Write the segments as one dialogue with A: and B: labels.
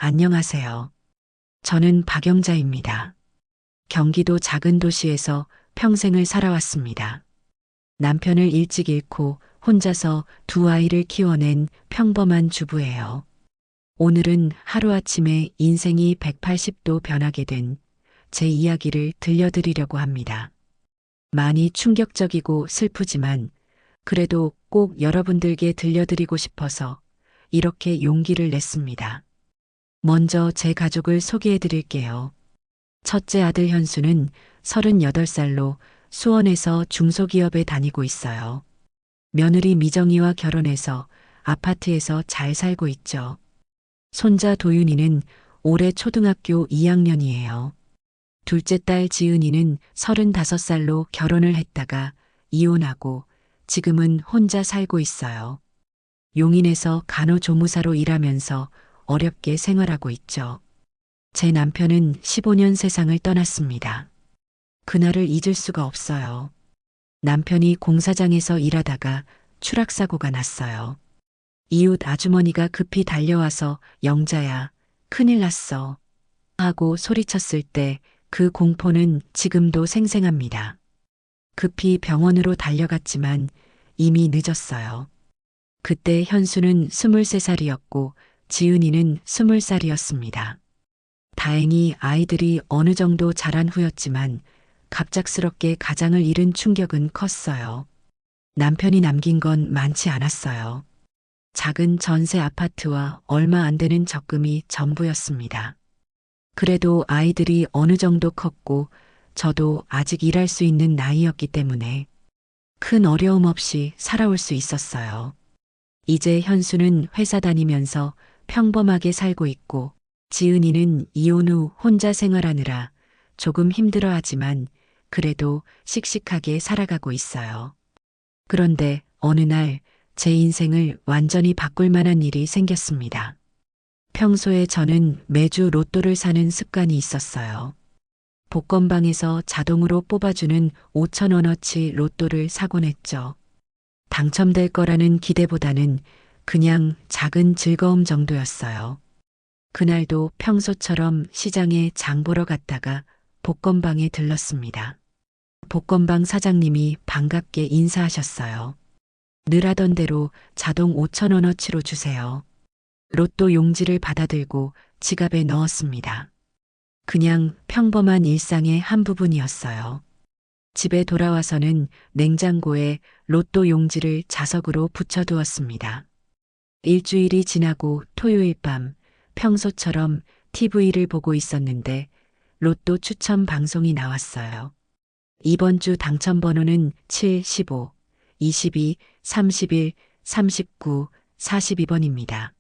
A: 안녕하세요. 저는 박영자입니다. 경기도 작은 도시에서 평생을 살아왔습니다. 남편을 일찍 잃고 혼자서 두 아이를 키워낸 평범한 주부예요. 오늘은 하루아침에 인생이 180도 변하게 된 제 이야기를 들려드리려고 합니다. 많이 충격적이고 슬프지만 그래도 꼭 여러분들께 들려드리고 싶어서 이렇게 용기를 냈습니다. 먼저 제 가족을 소개해 드릴게요. 첫째 아들 현수는 38살로 수원에서 중소기업에 다니고 있어요. 며느리 미정이와 결혼해서 아파트에서 잘 살고 있죠. 손자 도윤이는 올해 초등학교 2학년이에요. 둘째 딸 지은이는 35살로 결혼을 했다가 이혼하고 지금은 혼자 살고 있어요. 용인에서 간호조무사로 일하면서 어렵게 생활하고 있죠. 제 남편은 15년 세상을 떠났습니다. 그날을 잊을 수가 없어요. 남편이 공사장에서 일하다가 추락사고가 났어요. 이웃 아주머니가 급히 달려와서 영자야, 큰일 났어. 하고 소리쳤을 때 그 공포는 지금도 생생합니다. 급히 병원으로 달려갔지만 이미 늦었어요. 그때 현수는 23살이었고 지은이는 20살이었습니다. 다행히 아이들이 어느 정도 자란 후였지만 갑작스럽게 가장을 잃은 충격은 컸어요. 남편이 남긴 건 많지 않았어요. 작은 전세 아파트와 얼마 안 되는 적금이 전부였습니다. 그래도 아이들이 어느 정도 컸고 저도 아직 일할 수 있는 나이였기 때문에 큰 어려움 없이 살아올 수 있었어요. 이제 현수는 회사 다니면서 평범하게 살고 있고 지은이는 이혼 후 혼자 생활하느라 조금 힘들어하지만 그래도 씩씩하게 살아가고 있어요. 그런데 어느 날 제 인생을 완전히 바꿀 만한 일이 생겼습니다. 평소에 저는 매주 로또를 사는 습관이 있었어요. 복권방에서 자동으로 뽑아주는 5,000원어치 로또를 사곤 했죠. 당첨될 거라는 기대보다는 그냥 작은 즐거움 정도였어요. 그날도 평소처럼 시장에 장 보러 갔다가 복권방에 들렀습니다. 복권방 사장님이 반갑게 인사하셨어요. 늘 하던 대로 자동 5,000원어치로 주세요. 로또 용지를 받아들고 지갑에 넣었습니다. 그냥 평범한 일상의 한 부분이었어요. 집에 돌아와서는 냉장고에 로또 용지를 자석으로 붙여두었습니다. 일주일이 지나고 토요일 밤 평소처럼 TV를 보고 있었는데 로또 추첨 방송이 나왔어요. 이번 주 당첨 번호는 7, 15, 22, 31, 39, 42번입니다.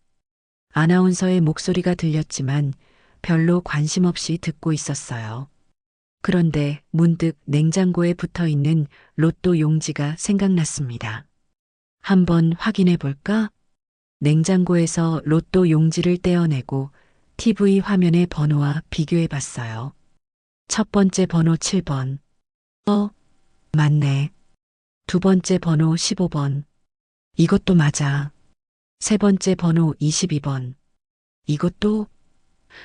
A: 아나운서의 목소리가 들렸지만 별로 관심 없이 듣고 있었어요. 그런데 문득 냉장고에 붙어 있는 로또 용지가 생각났습니다. 한번 확인해 볼까? 냉장고에서 로또 용지를 떼어내고 TV 화면의 번호와 비교해 봤어요. 첫 번째 번호 7번. 맞네. 두 번째 번호 15번. 이것도 맞아. 세 번째 번호 22번. 이것도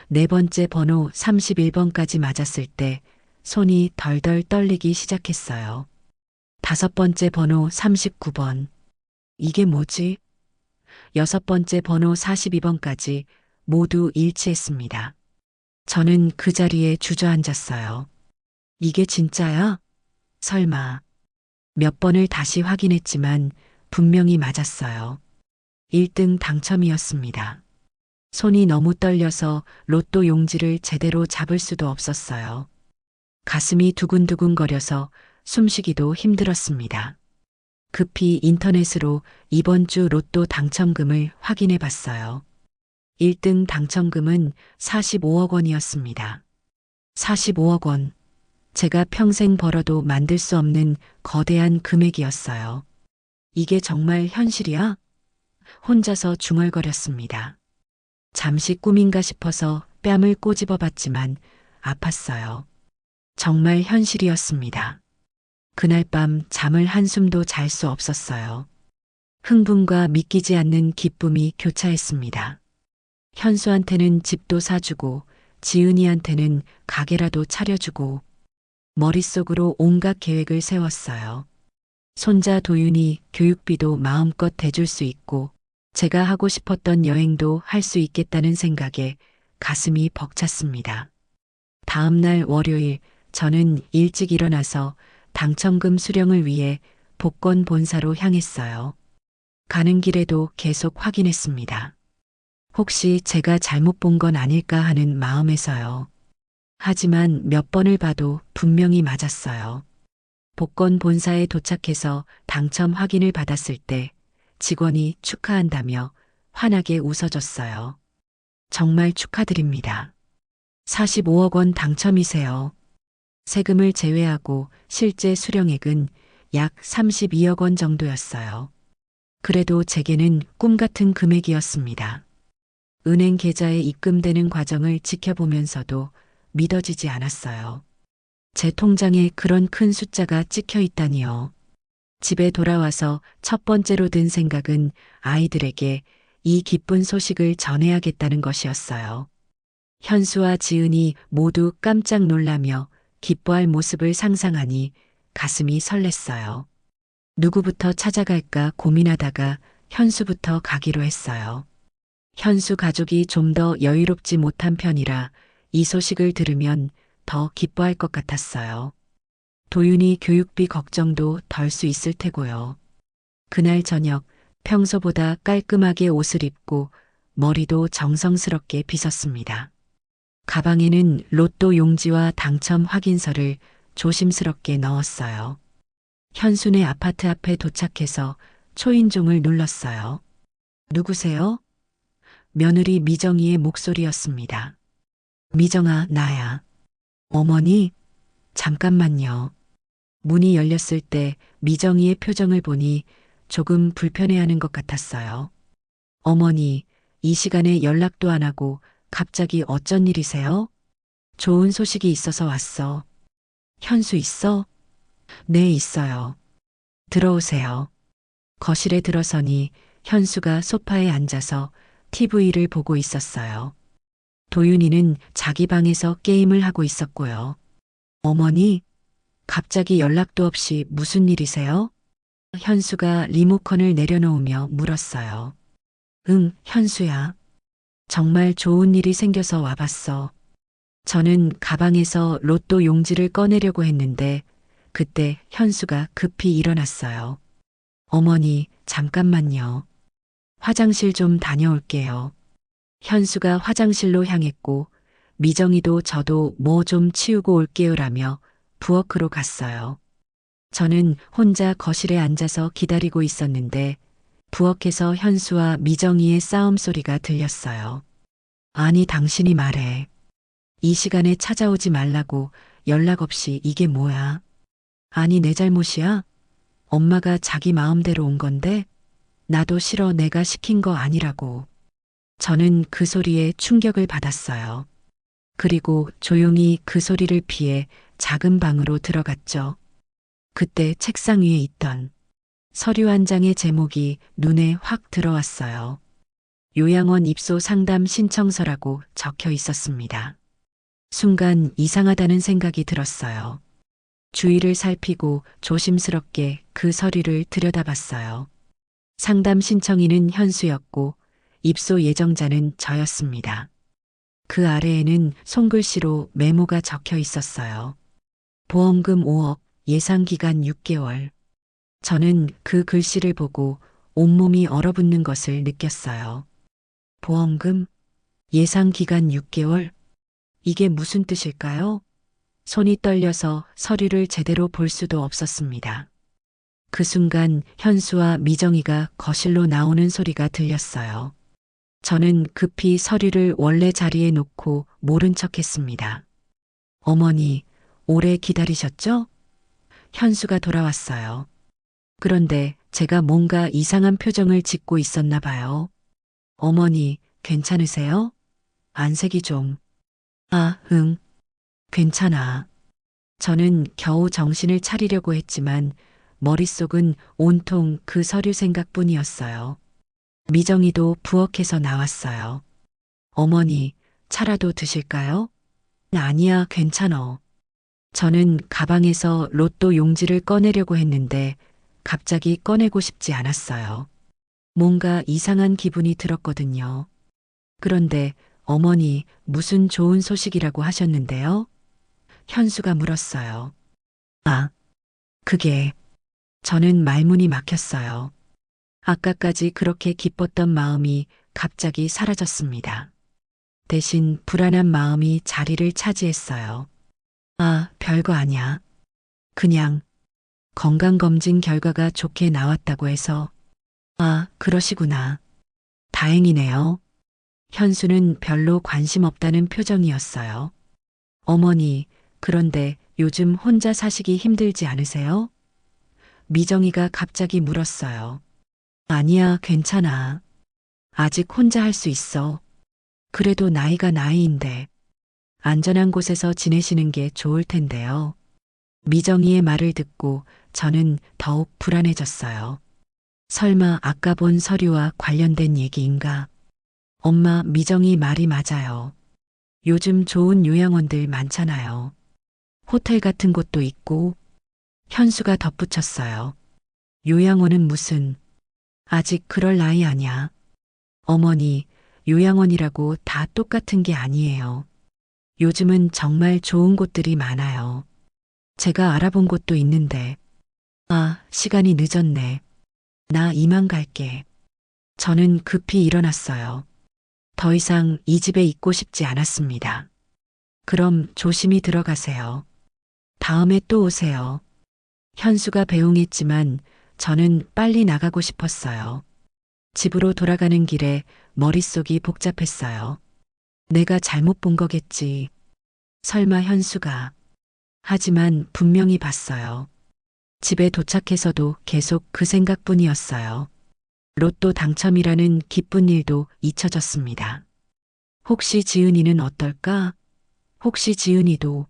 A: 네 번째 번호 31번까지 맞았을 때 손이 덜덜 떨리기 시작했어요. 다섯 번째 번호 39번. 이게 뭐지? 여섯 번째 번호 42번까지 모두 일치했습니다. 저는 그 자리에 주저앉았어요. 이게 진짜야? 설마. 몇 번을 다시 확인했지만 분명히 맞았어요. 1등 당첨이었습니다. 손이 너무 떨려서 로또 용지를 제대로 잡을 수도 없었어요. 가슴이 두근두근거려서 숨쉬기도 힘들었습니다. 급히 인터넷으로 이번 주 로또 당첨금을 확인해 봤어요. 1등 당첨금은 45억 원이었습니다. 45억 원. 제가 평생 벌어도 만들 수 없는 거대한 금액이었어요. 이게 정말 현실이야? 혼자서 중얼거렸습니다. 잠시 꿈인가 싶어서 뺨을 꼬집어 봤지만 아팠어요. 정말 현실이었습니다. 그날 밤 잠을 한숨도 잘 수 없었어요. 흥분과 믿기지 않는 기쁨이 교차했습니다. 현수한테는 집도 사주고 지은이한테는 가게라도 차려주고 머릿속으로 온갖 계획을 세웠어요. 손자 도윤이 교육비도 마음껏 대줄 수 있고 제가 하고 싶었던 여행도 할 수 있겠다는 생각에 가슴이 벅찼습니다. 다음 날 월요일 저는 일찍 일어나서 당첨금 수령을 위해 복권 본사로 향했어요. 가는 길에도 계속 확인했습니다. 혹시 제가 잘못 본 건 아닐까 하는 마음에서요. 하지만 몇 번을 봐도 분명히 맞았어요. 복권 본사에 도착해서 당첨 확인을 받았을 때 직원이 축하한다며 환하게 웃어줬어요. 정말 축하드립니다. 45억 원 당첨이세요. 세금을 제외하고 실제 수령액은 약 32억 원 정도였어요. 그래도 제게는 꿈 같은 금액이었습니다. 은행 계좌에 입금되는 과정을 지켜보면서도 믿어지지 않았어요. 제 통장에 그런 큰 숫자가 찍혀 있다니요. 집에 돌아와서 첫 번째로 든 생각은 아이들에게 이 기쁜 소식을 전해야겠다는 것이었어요. 현수와 지은이 모두 깜짝 놀라며 기뻐할 모습을 상상하니 가슴이 설렜어요. 누구부터 찾아갈까 고민하다가 현수부터 가기로 했어요. 현수 가족이 좀 더 여유롭지 못한 편이라 이 소식을 들으면 더 기뻐할 것 같았어요. 도윤이 교육비 걱정도 덜 수 있을 테고요. 그날 저녁 평소보다 깔끔하게 옷을 입고 머리도 정성스럽게 빗었습니다. 가방에는 로또 용지와 당첨 확인서를 조심스럽게 넣었어요. 현수네 아파트 앞에 도착해서 초인종을 눌렀어요. 누구세요? 며느리 미정이의 목소리였습니다. 미정아, 나야. 어머니, 잠깐만요. 문이 열렸을 때 미정이의 표정을 보니 조금 불편해하는 것 같았어요. 어머니, 이 시간에 연락도 안 하고 갑자기 어쩐 일이세요? 좋은 소식이 있어서 왔어. 현수 있어? 네, 있어요. 들어오세요. 거실에 들어서니 현수가 소파에 앉아서 TV를 보고 있었어요. 도윤이는 자기 방에서 게임을 하고 있었고요. 어머니, 갑자기 연락도 없이 무슨 일이세요? 현수가 리모컨을 내려놓으며 물었어요. 응, 현수야. 정말 좋은 일이 생겨서 와봤어. 저는 가방에서 로또 용지를 꺼내려고 했는데 그때 현수가 급히 일어났어요. 어머니, 잠깐만요. 화장실 좀 다녀올게요. 현수가 화장실로 향했고 미정이도 저도 뭐 좀 치우고 올게요라며 부엌으로 갔어요. 저는 혼자 거실에 앉아서 기다리고 있었는데 부엌에서 현수와 미정이의 싸움 소리가 들렸어요. 아니, 당신이 말해. 이 시간에 찾아오지 말라고 연락 없이 이게 뭐야? 아니, 내 잘못이야? 엄마가 자기 마음대로 온 건데 나도 싫어, 내가 시킨 거 아니라고. 저는 그 소리에 충격을 받았어요. 그리고 조용히 그 소리를 피해 작은 방으로 들어갔죠. 그때 책상 위에 있던 서류 한 장의 제목이 눈에 확 들어왔어요. 요양원 입소 상담 신청서라고 적혀 있었습니다. 순간 이상하다는 생각이 들었어요. 주위를 살피고 조심스럽게 그 서류를 들여다봤어요. 상담 신청인은 현수였고 입소 예정자는 저였습니다. 그 아래에는 손글씨로 메모가 적혀 있었어요. 보험금 5억, 예상기간 6개월. 저는 그 글씨를 보고 온몸이 얼어붙는 것을 느꼈어요. 보험금? 예상기간 6개월? 이게 무슨 뜻일까요? 손이 떨려서 서류를 제대로 볼 수도 없었습니다. 그 순간 현수와 미정이가 거실로 나오는 소리가 들렸어요. 저는 급히 서류를 원래 자리에 놓고 모른 척했습니다. 어머니, 오래 기다리셨죠? 현수가 돌아왔어요. 그런데 제가 뭔가 이상한 표정을 짓고 있었나 봐요. 어머니, 괜찮으세요? 안색이 좀. 아, 응. 괜찮아. 저는 겨우 정신을 차리려고 했지만 머릿속은 온통 그 서류 생각뿐이었어요. 미정이도 부엌에서 나왔어요. 어머니, 차라도 드실까요? 아니야, 괜찮어. 저는 가방에서 로또 용지를 꺼내려고 했는데 갑자기 꺼내고 싶지 않았어요. 뭔가 이상한 기분이 들었거든요. 그런데 어머니 무슨 좋은 소식이라고 하셨는데요? 현수가 물었어요. 아, 그게 저는 말문이 막혔어요. 아까까지 그렇게 기뻤던 마음이 갑자기 사라졌습니다. 대신 불안한 마음이 자리를 차지했어요. 아, 별거 아니야. 그냥 건강검진 결과가 좋게 나왔다고 해서. 아, 그러시구나. 다행이네요. 현수는 별로 관심 없다는 표정이었어요. 어머니, 그런데 요즘 혼자 사시기 힘들지 않으세요? 미정이가 갑자기 물었어요. 아니야, 괜찮아. 아직 혼자 할 수 있어. 그래도 나이가 나이인데 안전한 곳에서 지내시는 게 좋을 텐데요. 미정이의 말을 듣고 저는 더욱 불안해졌어요. 설마 아까 본 서류와 관련된 얘기인가? 엄마, 미정이 말이 맞아요. 요즘 좋은 요양원들 많잖아요. 호텔 같은 곳도 있고. 현수가 덧붙였어요. 요양원은 무슨, 아직 그럴 나이 아니야. 어머니, 요양원이라고 다 똑같은 게 아니에요. 요즘은 정말 좋은 곳들이 많아요. 제가 알아본 곳도 있는데. 아, 시간이 늦었네. 나 이만 갈게. 저는 급히 일어났어요. 더 이상 이 집에 있고 싶지 않았습니다. 그럼 조심히 들어가세요. 다음에 또 오세요. 현수가 배웅했지만 저는 빨리 나가고 싶었어요. 집으로 돌아가는 길에 머릿속이 복잡했어요. 내가 잘못 본 거겠지. 설마 현수가. 하지만 분명히 봤어요. 집에 도착해서도 계속 그 생각뿐이었어요. 로또 당첨이라는 기쁜 일도 잊혀졌습니다. 혹시 지은이는 어떨까? 혹시 지은이도.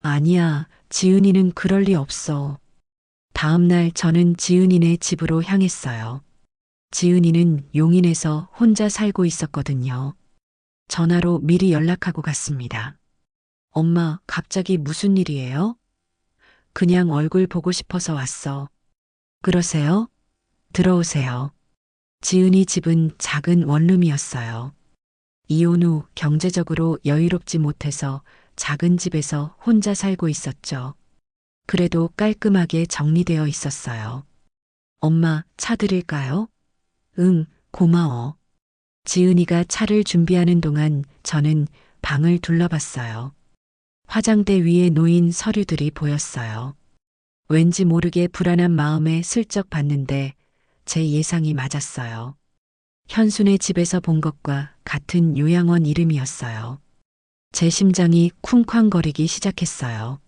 A: 아니야, 지은이는 그럴 리 없어. 다음 날 저는 지은이네 집으로 향했어요. 지은이는 용인에서 혼자 살고 있었거든요. 전화로 미리 연락하고 갔습니다. 엄마, 갑자기 무슨 일이에요? 그냥 얼굴 보고 싶어서 왔어. 그러세요? 들어오세요. 지은이 집은 작은 원룸이었어요. 이혼 후 경제적으로 여유롭지 못해서 작은 집에서 혼자 살고 있었죠. 그래도 깔끔하게 정리되어 있었어요. 엄마, 차 드릴까요? 응, 고마워. 지은이가 차를 준비하는 동안 저는 방을 둘러봤어요. 화장대 위에 놓인 서류들이 보였어요. 왠지 모르게 불안한 마음에 슬쩍 봤는데 제 예상이 맞았어요. 현순의 집에서 본 것과 같은 요양원 이름이었어요. 제 심장이 쿵쾅거리기 시작했어요.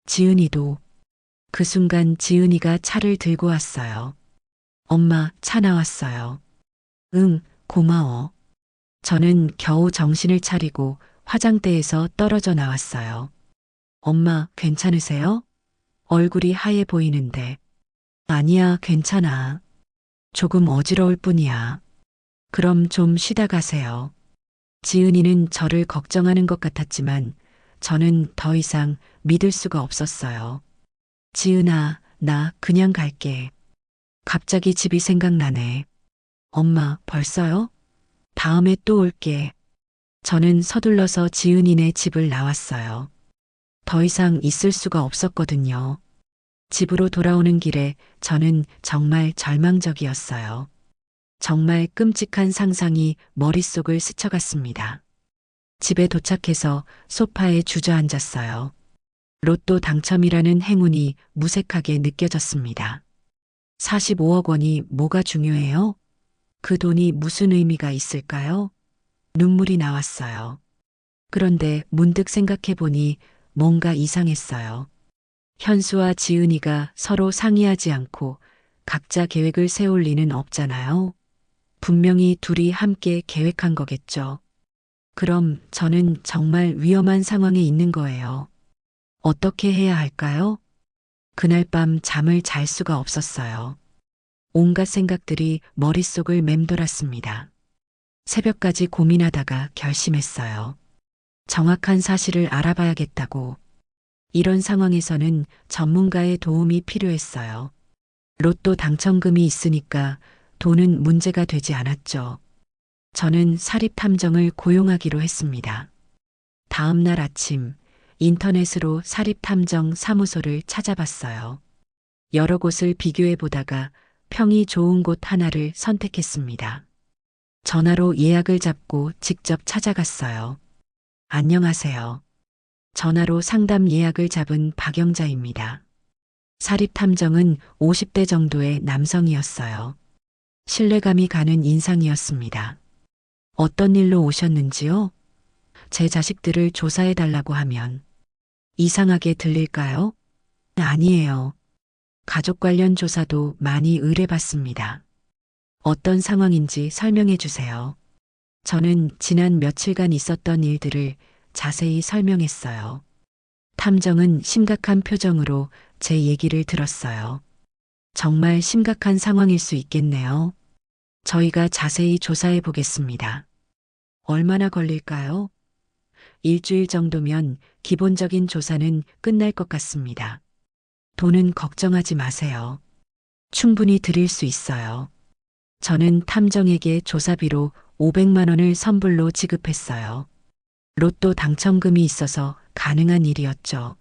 A: 지은이도. 그 순간 지은이가 차를 들고 왔어요. 엄마, 차 나왔어요. 응, 고마워. 저는 겨우 정신을 차리고 화장대에서 떨어져 나왔어요. 엄마, 괜찮으세요? 얼굴이 하얘 보이는데. 아니야, 괜찮아. 조금 어지러울 뿐이야. 그럼 좀 쉬다 가세요. 지은이는 저를 걱정하는 것 같았지만 저는 더 이상 믿을 수가 없었어요. 지은아, 나 그냥 갈게. 갑자기 집이 생각나네. 엄마, 벌써요? 다음에 또 올게. 저는 서둘러서 지은이네 집을 나왔어요. 더 이상 있을 수가 없었거든요. 집으로 돌아오는 길에 저는 정말 절망적이었어요. 정말 끔찍한 상상이 머릿속을 스쳐갔습니다. 집에 도착해서 소파에 주저앉았어요. 로또 당첨이라는 행운이 무색하게 느껴졌습니다. 45억 원이 뭐가 중요해요? 그 돈이 무슨 의미가 있을까요? 눈물이 나왔어요. 그런데 문득 생각해 보니 뭔가 이상했어요. 현수와 지은이가 서로 상의하지 않고 각자 계획을 세울 리는 없잖아요. 분명히 둘이 함께 계획한 거겠죠. 그럼 저는 정말 위험한 상황에 있는 거예요. 어떻게 해야 할까요? 그날 밤 잠을 잘 수가 없었어요. 온갖 생각들이 머릿속을 맴돌았습니다. 새벽까지 고민하다가 결심했어요. 정확한 사실을 알아봐야겠다고. 이런 상황에서는 전문가의 도움이 필요했어요. 로또 당첨금이 있으니까 돈은 문제가 되지 않았죠. 저는 사립탐정을 고용하기로 했습니다. 다음 날 아침 인터넷으로 사립탐정 사무소를 찾아봤어요. 여러 곳을 비교해 보다가 평이 좋은 곳 하나를 선택했습니다. 전화로 예약을 잡고 직접 찾아갔어요. 안녕하세요. 전화로 상담 예약을 잡은 박영자입니다. 사립탐정은 50대 정도의 남성이었어요. 신뢰감이 가는 인상이었습니다. 어떤 일로 오셨는지요? 제 자식들을 조사해 달라고 하면 이상하게 들릴까요? 아니에요. 가족 관련 조사도 많이 의뢰받습니다. 어떤 상황인지 설명해 주세요. 저는 지난 며칠간 있었던 일들을 자세히 설명했어요. 탐정은 심각한 표정으로 제 얘기를 들었어요. 정말 심각한 상황일 수 있겠네요. 저희가 자세히 조사해 보겠습니다. 얼마나 걸릴까요? 일주일 정도면 기본적인 조사는 끝날 것 같습니다. 돈은 걱정하지 마세요. 충분히 드릴 수 있어요. 저는 탐정에게 조사비로 500만 원을 선불로 지급했어요. 로또 당첨금이 있어서 가능한 일이었죠.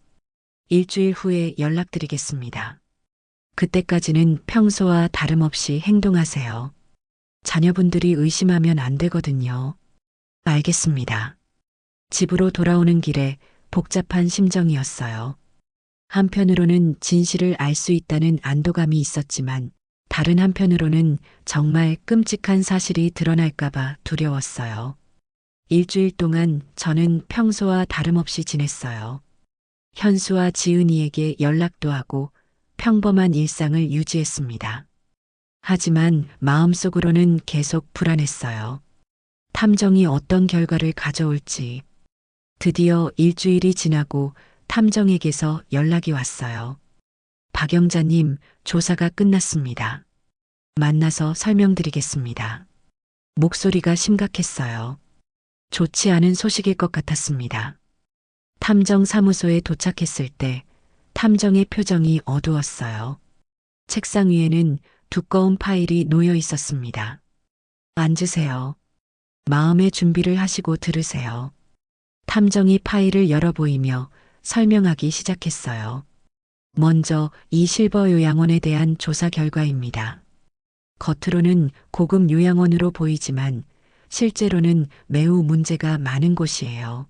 A: 일주일 후에 연락드리겠습니다. 그때까지는 평소와 다름없이 행동하세요. 자녀분들이 의심하면 안 되거든요. 알겠습니다. 집으로 돌아오는 길에 복잡한 심정이었어요. 한편으로는 진실을 알 수 있다는 안도감이 있었지만 다른 한편으로는 정말 끔찍한 사실이 드러날까봐 두려웠어요. 일주일 동안 저는 평소와 다름없이 지냈어요. 현수와 지은이에게 연락도 하고 평범한 일상을 유지했습니다. 하지만 마음속으로는 계속 불안했어요. 탐정이 어떤 결과를 가져올지. 드디어 일주일이 지나고 탐정에게서 연락이 왔어요. 박영자님, 조사가 끝났습니다. 만나서 설명드리겠습니다. 목소리가 심각했어요. 좋지 않은 소식일 것 같았습니다. 탐정 사무소에 도착했을 때 탐정의 표정이 어두웠어요. 책상 위에는 두꺼운 파일이 놓여 있었습니다. 앉으세요. 마음의 준비를 하시고 들으세요. 탐정이 파일을 열어 보이며 설명하기 시작했어요. 먼저 이 실버 요양원에 대한 조사 결과입니다. 겉으로는 고급 요양원으로 보이지만 실제로는 매우 문제가 많은 곳이에요.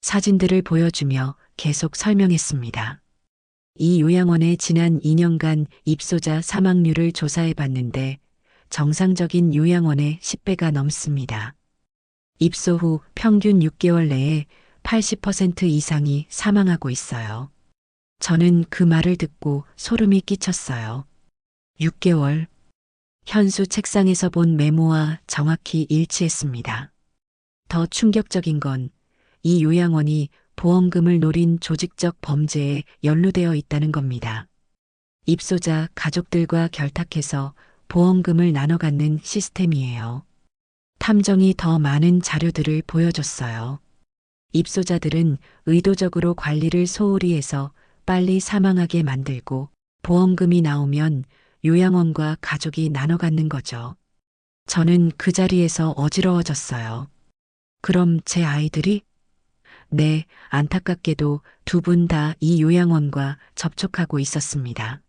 A: 사진들을 보여주며 계속 설명했습니다. 이 요양원의 지난 2년간 입소자 사망률을 조사해 봤는데 정상적인 요양원의 10배가 넘습니다. 입소 후 평균 6개월 내에 80% 이상이 사망하고 있어요. 저는 그 말을 듣고 소름이 끼쳤어요. 6개월. 현수 책상에서 본 메모와 정확히 일치했습니다. 더 충격적인 건 이 요양원이 보험금을 노린 조직적 범죄에 연루되어 있다는 겁니다. 입소자 가족들과 결탁해서 보험금을 나눠 갖는 시스템이에요. 탐정이 더 많은 자료들을 보여줬어요. 입소자들은 의도적으로 관리를 소홀히 해서 빨리 사망하게 만들고 보험금이 나오면 요양원과 가족이 나눠 갖는 거죠. 저는 그 자리에서 어지러워졌어요. 그럼 제 아이들이? 네, 안타깝게도 두 분 다 이 요양원과 접촉하고 있었습니다.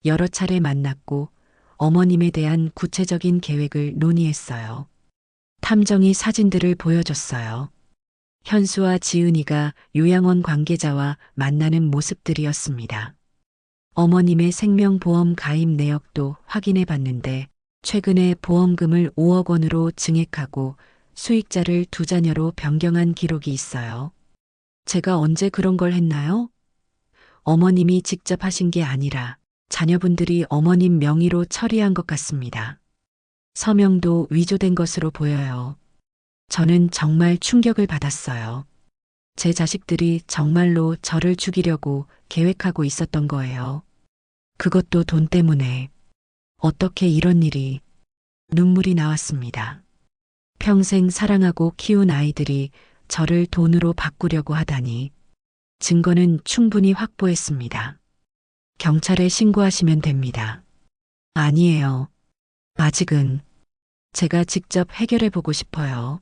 A: 여러 차례 만났고 어머님에 대한 구체적인 계획을 논의했어요. 탐정이 사진들을 보여줬어요. 현수와 지은이가 요양원 관계자와 만나는 모습들이었습니다. 어머님의 생명보험 가입 내역도 확인해 봤는데 최근에 보험금을 5억 원으로 증액하고 수익자를 두 자녀로 변경한 기록이 있어요. 제가 언제 그런 걸 했나요? 어머님이 직접 하신 게 아니라 자녀분들이 어머님 명의로 처리한 것 같습니다. 서명도 위조된 것으로 보여요. 저는 정말 충격을 받았어요. 제 자식들이 정말로 저를 죽이려고 계획하고 있었던 거예요. 그것도 돈 때문에. 어떻게 이런 일이. 눈물이 나왔습니다. 평생 사랑하고 키운 아이들이 저를 돈으로 바꾸려고 하다니. 증거는 충분히 확보했습니다. 경찰에 신고하시면 됩니다. 아니에요. 아직은 제가 직접 해결해 보고 싶어요.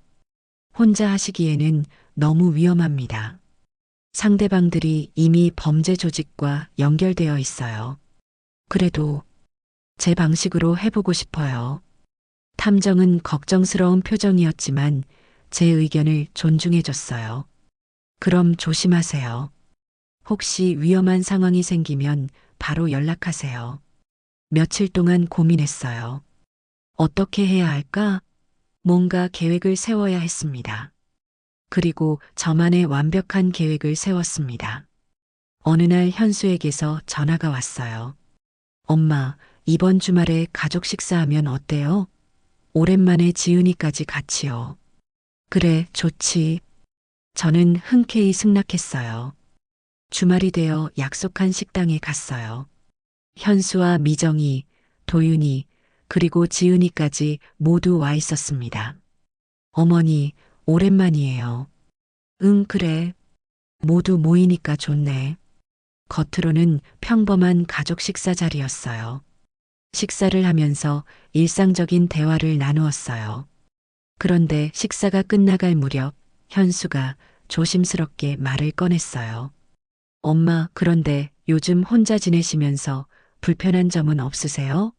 A: 혼자 하시기에는 너무 위험합니다. 상대방들이 이미 범죄 조직과 연결되어 있어요. 그래도 제 방식으로 해보고 싶어요. 탐정은 걱정스러운 표정이었지만 제 의견을 존중해줬어요. 그럼 조심하세요. 혹시 위험한 상황이 생기면 바로 연락하세요. 며칠 동안 고민했어요. 어떻게 해야 할까? 뭔가 계획을 세워야 했습니다. 그리고 저만의 완벽한 계획을 세웠습니다. 어느 날 현수에게서 전화가 왔어요. 엄마, 이번 주말에 가족 식사하면 어때요? 오랜만에 지은이까지 같이요. 그래, 좋지. 저는 흔쾌히 승낙했어요. 주말이 되어 약속한 식당에 갔어요. 현수와 미정이, 도윤이, 그리고 지은이까지 모두 와 있었습니다. 어머니, 오랜만이에요. 응, 그래. 모두 모이니까 좋네. 겉으로는 평범한 가족 식사 자리였어요. 식사를 하면서 일상적인 대화를 나누었어요. 그런데 식사가 끝나갈 무렵 현수가 조심스럽게 말을 꺼냈어요. 엄마, 그런데 요즘 혼자 지내시면서 불편한 점은 없으세요?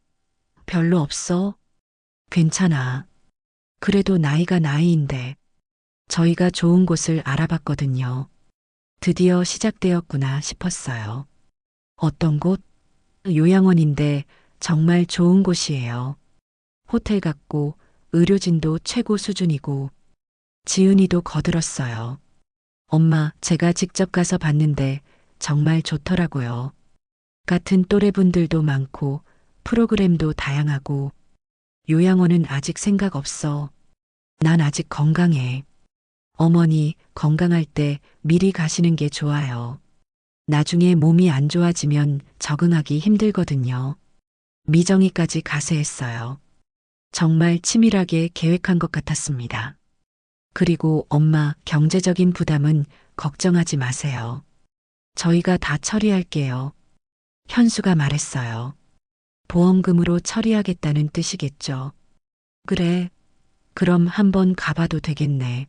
A: 별로 없어. 괜찮아. 그래도 나이가 나이인데 저희가 좋은 곳을 알아봤거든요. 드디어 시작되었구나 싶었어요. 어떤 곳? 요양원인데 정말 좋은 곳이에요. 호텔 같고 의료진도 최고 수준이고 지은이도 거들었어요. 엄마, 제가 직접 가서 봤는데 정말 좋더라고요. 같은 또래분들도 많고 프로그램도 다양하고 요양원은 아직 생각 없어. 난 아직 건강해. 어머니, 건강할 때 미리 가시는 게 좋아요. 나중에 몸이 안 좋아지면 적응하기 힘들거든요. 미정이까지 가세했어요. 정말 치밀하게 계획한 것 같았습니다. 그리고 엄마, 경제적인 부담은 걱정하지 마세요. 저희가 다 처리할게요. 현수가 말했어요. 보험금으로 처리하겠다는 뜻이겠죠. 그래. 그럼 한번 가봐도 되겠네.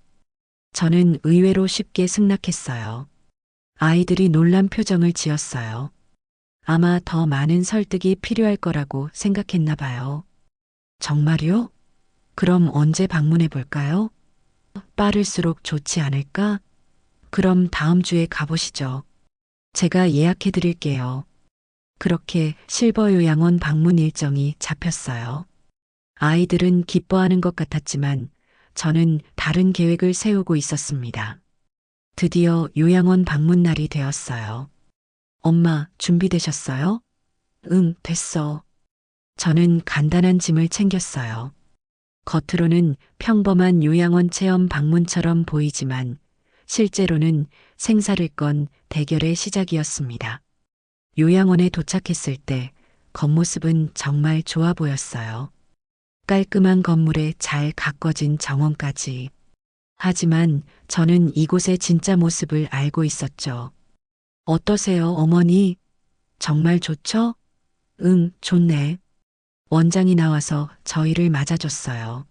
A: 저는 의외로 쉽게 승낙했어요. 아이들이 놀란 표정을 지었어요. 아마 더 많은 설득이 필요할 거라고 생각했나 봐요. 정말요? 그럼 언제 방문해 볼까요? 빠를수록 좋지 않을까? 그럼 다음 주에 가보시죠. 제가 예약해 드릴게요. 그렇게 실버 요양원 방문 일정이 잡혔어요. 아이들은 기뻐하는 것 같았지만 저는 다른 계획을 세우고 있었습니다. 드디어 요양원 방문 날이 되었어요. 엄마, 준비되셨어요? 응, 됐어. 저는 간단한 짐을 챙겼어요. 겉으로는 평범한 요양원 체험 방문처럼 보이지만 실제로는 생사를 건 대결의 시작이었습니다. 요양원에 도착했을 때 겉모습은 정말 좋아 보였어요. 깔끔한 건물에 잘 가꿔진 정원까지. 하지만 저는 이곳의 진짜 모습을 알고 있었죠. 어떠세요, 어머니? 정말 좋죠? 응, 좋네. 원장이 나와서 저희를 맞아줬어요.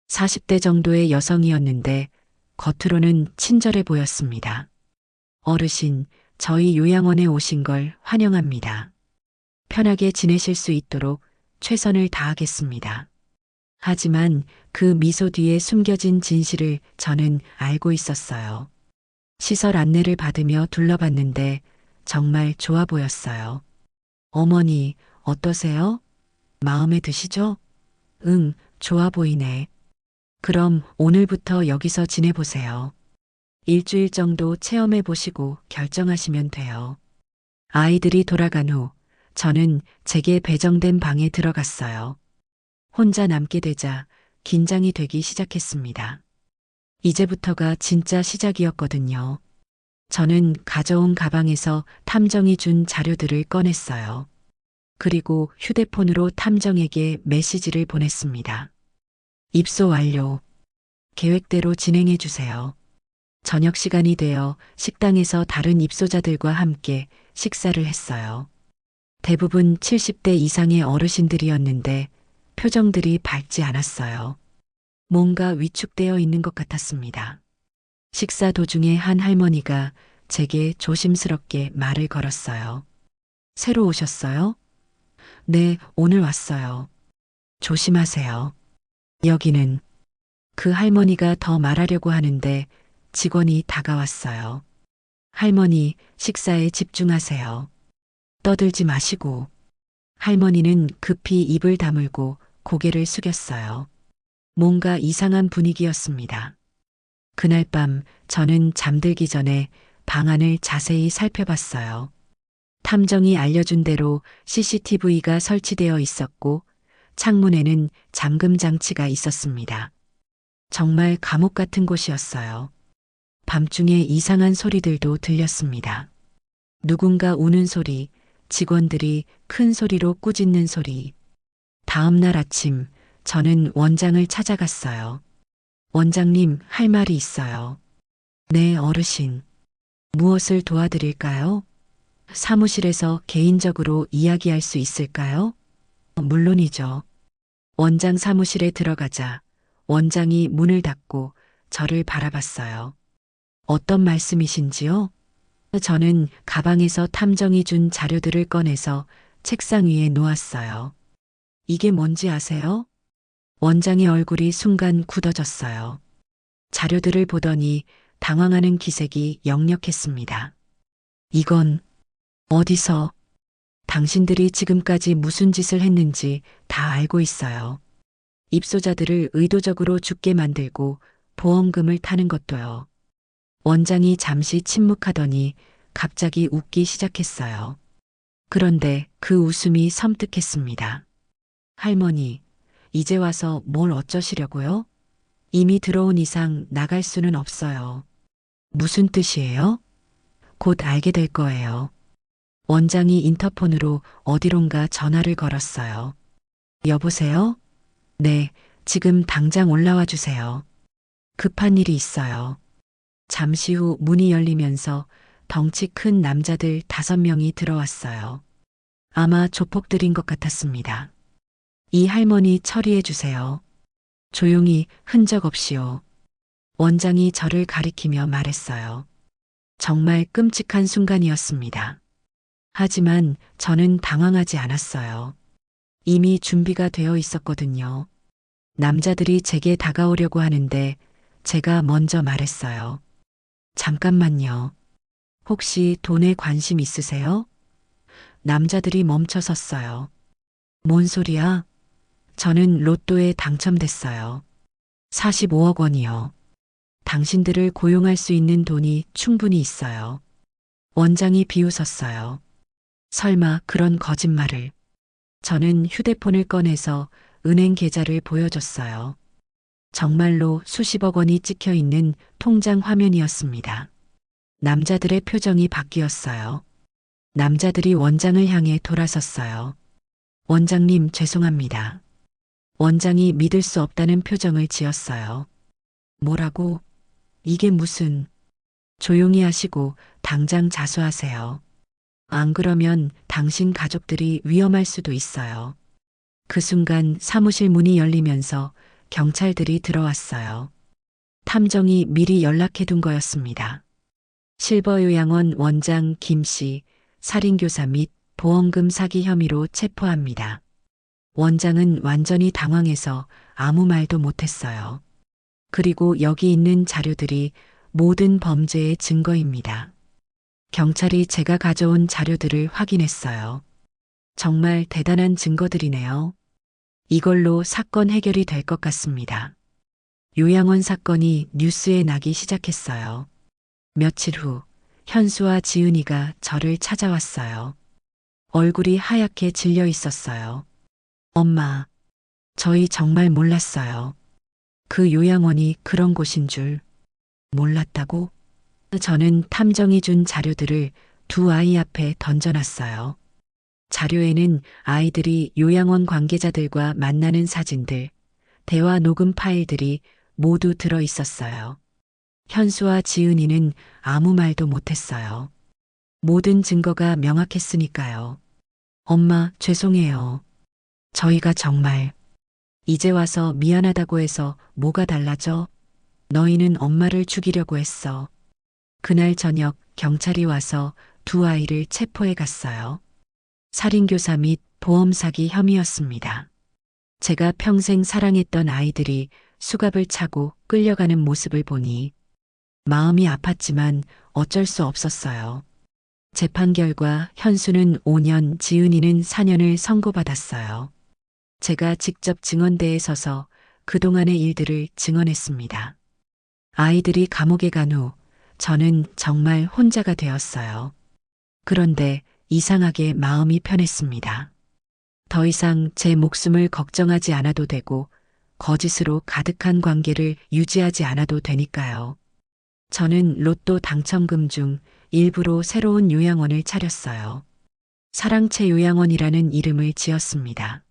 A: 40대 정도의 여성이었는데 겉으로는 친절해 보였습니다. 어르신, 저희 요양원에 오신 걸 환영합니다. 편하게 지내실 수 있도록 최선을 다하겠습니다. 하지만 그 미소 뒤에 숨겨진 진실을 저는 알고 있었어요. 시설 안내를 받으며 둘러봤는데 정말 좋아 보였어요. 어머니, 어떠세요? 마음에 드시죠? 응, 좋아 보이네. 그럼 오늘부터 여기서 지내보세요. 일주일 정도 체험해 보시고 결정하시면 돼요. 아이들이 돌아간 후 저는 제게 배정된 방에 들어갔어요. 혼자 남게 되자 긴장이 되기 시작했습니다. 이제부터가 진짜 시작이었거든요. 저는 가져온 가방에서 탐정이 준 자료들을 꺼냈어요. 그리고 휴대폰으로 탐정에게 메시지를 보냈습니다. 입소 완료. 계획대로 진행해 주세요. 저녁 시간이 되어 식당에서 다른 입소자들과 함께 식사를 했어요. 대부분 70대 이상의 어르신들이었는데 표정들이 밝지 않았어요. 뭔가 위축되어 있는 것 같았습니다. 식사 도중에 한 할머니가 제게 조심스럽게 말을 걸었어요. 새로 오셨어요? 네, 오늘 왔어요. 조심하세요. 여기는 그 할머니가 더 말하려고 하는데 직원이 다가왔어요. 할머니, 식사에 집중하세요. 떠들지 마시고. 할머니는 급히 입을 다물고 고개를 숙였어요. 뭔가 이상한 분위기였습니다. 그날 밤 저는 잠들기 전에 방안을 자세히 살펴봤어요. 탐정이 알려준 대로 CCTV가 설치되어 있었고 창문에는 잠금 장치가 있었습니다. 정말 감옥 같은 곳이었어요. 밤중에 이상한 소리들도 들렸습니다. 누군가 우는 소리, 직원들이 큰 소리로 꾸짖는 소리. 다음 날 아침 저는 원장을 찾아갔어요. 원장님, 할 말이 있어요. 네, 어르신. 무엇을 도와드릴까요? 사무실에서 개인적으로 이야기할 수 있을까요? 물론이죠. 원장 사무실에 들어가자 원장이 문을 닫고 저를 바라봤어요. 어떤 말씀이신지요? 저는 가방에서 탐정이 준 자료들을 꺼내서 책상 위에 놓았어요. 이게 뭔지 아세요? 원장의 얼굴이 순간 굳어졌어요. 자료들을 보더니 당황하는 기색이 역력했습니다. 이건 어디서 당신들이 지금까지 무슨 짓을 했는지 다 알고 있어요. 입소자들을 의도적으로 죽게 만들고 보험금을 타는 것도요. 원장이 잠시 침묵하더니 갑자기 웃기 시작했어요. 그런데 그 웃음이 섬뜩했습니다. 할머니, 이제 와서 뭘 어쩌시려고요? 이미 들어온 이상 나갈 수는 없어요. 무슨 뜻이에요? 곧 알게 될 거예요. 원장이 인터폰으로 어디론가 전화를 걸었어요. 여보세요? 네, 지금 당장 올라와 주세요. 급한 일이 있어요. 잠시 후 문이 열리면서 덩치 큰 남자들 5명이 들어왔어요. 아마 조폭들인 것 같았습니다. 이 할머니 처리해 주세요. 조용히 흔적 없이요. 원장이 저를 가리키며 말했어요. 정말 끔찍한 순간이었습니다. 하지만 저는 당황하지 않았어요. 이미 준비가 되어 있었거든요. 남자들이 제게 다가오려고 하는데 제가 먼저 말했어요. 잠깐만요. 혹시 돈에 관심 있으세요? 남자들이 멈춰 섰어요. 뭔 소리야? 저는 로또에 당첨됐어요. 45억 원이요. 당신들을 고용할 수 있는 돈이 충분히 있어요. 원장이 비웃었어요. 설마 그런 거짓말을. 저는 휴대폰을 꺼내서 은행 계좌를 보여줬어요. 정말로 수십억 원이 찍혀 있는 통장 화면이었습니다. 남자들의 표정이 바뀌었어요. 남자들이 원장을 향해 돌아섰어요. 원장님, 죄송합니다. 원장이 믿을 수 없다는 표정을 지었어요. 뭐라고? 이게 무슨... 조용히 하시고 당장 자수하세요. 안 그러면 당신 가족들이 위험할 수도 있어요. 그 순간 사무실 문이 열리면서 경찰들이 들어왔어요. 탐정이 미리 연락해둔 거였습니다. 실버요양원 원장 김 씨, 살인교사 및 보험금 사기 혐의로 체포합니다. 원장은 완전히 당황해서 아무 말도 못했어요. 그리고 여기 있는 자료들이 모든 범죄의 증거입니다. 경찰이 제가 가져온 자료들을 확인했어요. 정말 대단한 증거들이네요. 이걸로 사건 해결이 될 것 같습니다. 요양원 사건이 뉴스에 나기 시작했어요. 며칠 후 현수와 지은이가 저를 찾아왔어요. 얼굴이 하얗게 질려 있었어요. 엄마, 저희 정말 몰랐어요. 그 요양원이 그런 곳인 줄 몰랐다고? 저는 탐정이 준 자료들을 두 아이 앞에 던져놨어요. 자료에는 아이들이 요양원 관계자들과 만나는 사진들, 대화 녹음 파일들이 모두 들어 있었어요. 현수와 지은이는 아무 말도 못했어요. 모든 증거가 명확했으니까요. 엄마, 죄송해요. 저희가 정말 이제 와서 미안하다고 해서 뭐가 달라져? 너희는 엄마를 죽이려고 했어. 그날 저녁 경찰이 와서 두 아이를 체포해 갔어요. 살인교사 및 보험 사기 혐의였습니다. 제가 평생 사랑했던 아이들이 수갑을 차고 끌려가는 모습을 보니 마음이 아팠지만 어쩔 수 없었어요. 재판 결과 현수는 5년, 지은이는 4년을 선고받았어요. 제가 직접 증언대에 서서 그동안의 일들을 증언했습니다. 아이들이 감옥에 간 후 저는 정말 혼자가 되었어요. 그런데 이상하게 마음이 편했습니다. 더 이상 제 목숨을 걱정하지 않아도 되고 거짓으로 가득한 관계를 유지하지 않아도 되니까요. 저는 로또 당첨금 중 일부로 새로운 요양원을 차렸어요. 사랑채 요양원이라는 이름을 지었습니다.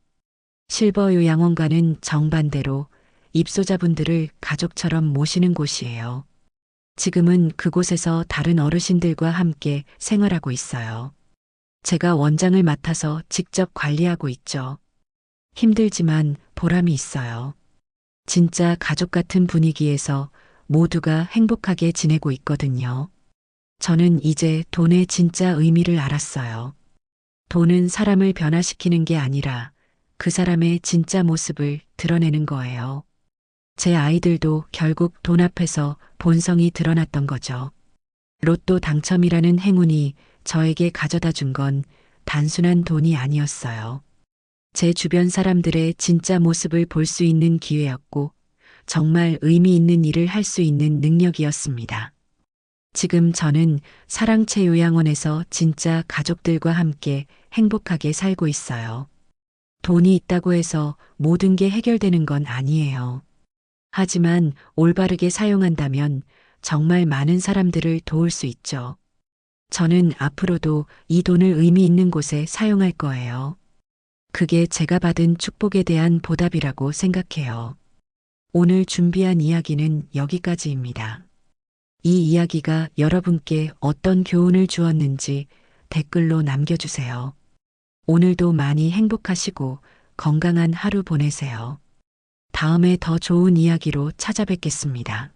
A: 실버 요양원과는 정반대로 입소자분들을 가족처럼 모시는 곳이에요. 지금은 그곳에서 다른 어르신들과 함께 생활하고 있어요. 제가 원장을 맡아서 직접 관리하고 있죠. 힘들지만 보람이 있어요. 진짜 가족 같은 분위기에서 모두가 행복하게 지내고 있거든요. 저는 이제 돈의 진짜 의미를 알았어요. 돈은 사람을 변화시키는 게 아니라 그 사람의 진짜 모습을 드러내는 거예요. 제 아이들도 결국 돈 앞에서 본성이 드러났던 거죠. 로또 당첨이라는 행운이 저에게 가져다 준 건 단순한 돈이 아니었어요. 제 주변 사람들의 진짜 모습을 볼 수 있는 기회였고, 정말 의미 있는 일을 할 수 있는 능력이었습니다. 지금 저는 사랑채 요양원에서 진짜 가족들과 함께 행복하게 살고 있어요. 돈이 있다고 해서 모든 게 해결되는 건 아니에요. 하지만 올바르게 사용한다면 정말 많은 사람들을 도울 수 있죠. 저는 앞으로도 이 돈을 의미 있는 곳에 사용할 거예요. 그게 제가 받은 축복에 대한 보답이라고 생각해요. 오늘 준비한 이야기는 여기까지입니다. 이 이야기가 여러분께 어떤 교훈을 주었는지 댓글로 남겨주세요. 오늘도 많이 행복하시고 건강한 하루 보내세요. 다음에 더 좋은 이야기로 찾아뵙겠습니다.